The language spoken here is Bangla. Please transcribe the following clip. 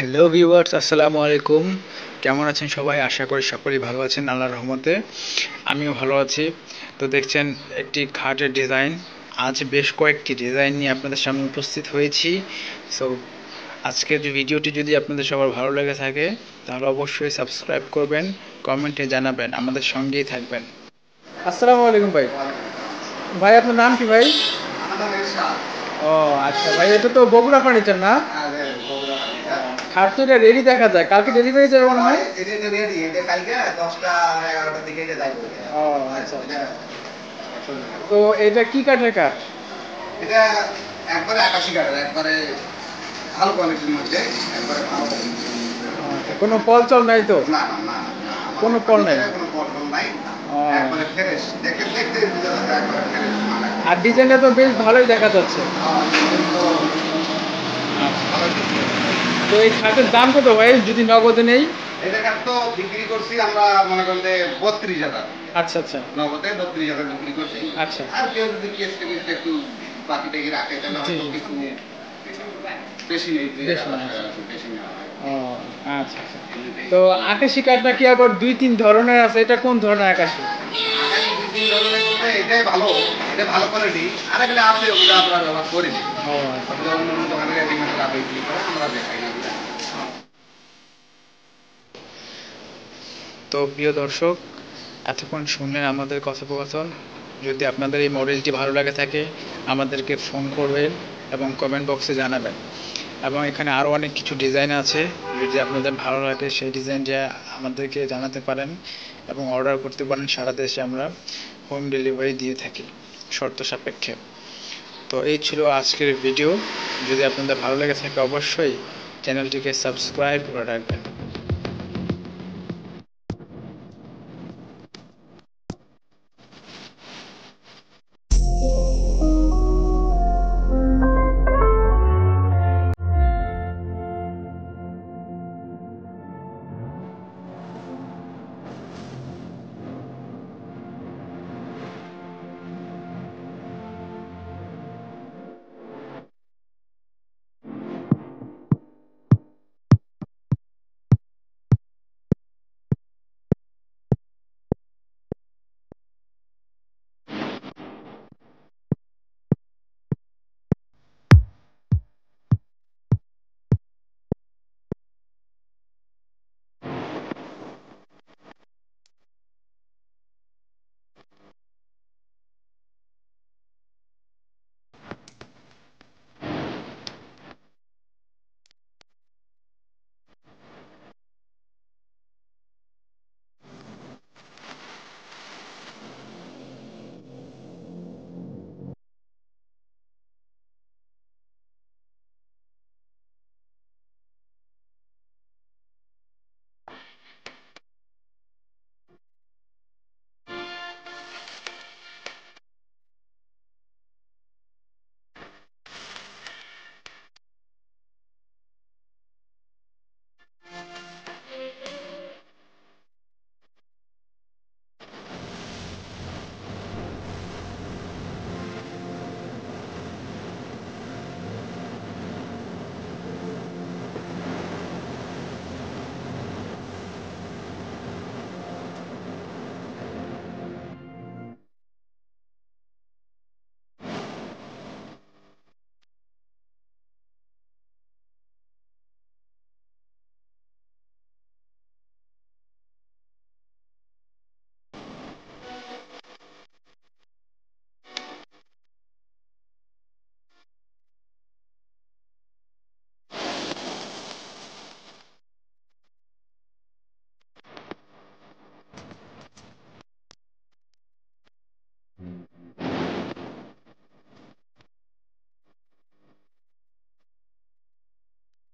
হ্যালো ভিউয়ার্স, আসসালামু আলাইকুম। কেমন আছেন সবাই? আশা করি সকলেই ভালো আছেন আল্লাহর রহমতে। আমিও ভালো আছি। তো দেখছেন একটি খাটের ডিজাইন। আজ বেশ কয়েকটি ডিজাইন নিয়ে আপনাদের সামনে উপস্থিত হয়েছি। সো আজকের যে ভিডিওটি যদি আপনাদের সবার ভালো লেগে থাকে তাহলে অবশ্যই সাবস্ক্রাইব করবেন, কমেন্টে জানাবেন, আমাদের সঙ্গেই থাকবেন। আসসালামু আলাইকুম ভাই। ভাই আপনার নাম কি ভাই? ও আচ্ছা ভাই, এটা তো বগুড়া ফার্নিচার না? খাট তো এটা রেডি দেখা যায়, কালকে ডেলিভারি যাবে মনে হয়। ও আচ্ছা আচ্ছা। তো এটা কি কাঠের কাঠ? এটা একবারে আকাশি কাঠের, একবারে ভালো কোয়ালিটির মধ্যে, একবারে ভালো। আচ্ছা, কোনো পল চল নাই তো? না না না না, কোনো পল নাই? কোনো পটল নাই, ও, একবারে ফ্রেশ। দেখে দেখতে বুঝা যাচ্ছে একবারে ফ্রেশ মাল। আর ডিজাইনটা তো বেশ ভালোই দেখা যাচ্ছে। তো আচ্ছা, ভালো। তো এই খাটের দাম কত ভাই যদি নগদে নেই? এটা কাঠ তো বিক্রি করছি আমরা, মনে করেন যে 32,000। আচ্ছা আচ্ছা নগদে 32,000 বিক্রি করছি। আচ্ছা। আর কেউ যদি কেস টেবিলটা একটু বাকি টাকি রাখে তাহলে জি হয়তো কিছু বেশি নেই, বেশ না। বেশি নেওয়া হয়। ও আচ্ছা আচ্ছা। তো আকাশি কাঠটা কি আবার দুই তিন ধরনের আছে, এটা কোন ধরনের আকাশি? আকাশি দুই তিন ধরনের মধ্যে এটাই ভালো, এটা ভালো কোয়ালিটি। আর এগুলো আছে, ওগুলো আমরা ব্যবহার করিনি। ও আচ্ছা। ওগুলো অন্য অন্য দোকানে রেডিমেড বিক্রি করে, আমরা দেখাই না ওগুলো। তো প্রিয় দর্শক, এতক্ষণ শুনলেন আমাদের কথোপকথন। যদি আপনাদের এই মডেলটি ভালো লাগে থাকে আমাদেরকে ফোন করবেন এবং কমেন্ট বক্সে জানাবেন। এবং এখানে আরও অনেক কিছু ডিজাইন আছে, যদি আপনাদের ভালো লাগে সেই ডিজাইনটা আমাদেরকে জানাতে পারেন এবং অর্ডার করতে পারেন। সারা দেশে আমরা হোম ডেলিভারি দিয়ে থাকি শর্ত সাপেক্ষে। তো এই ছিল আজকের ভিডিও। যদি আপনাদের ভালো লেগে থাকে অবশ্যই চ্যানেলটিকে সাবস্ক্রাইব করে রাখবেন।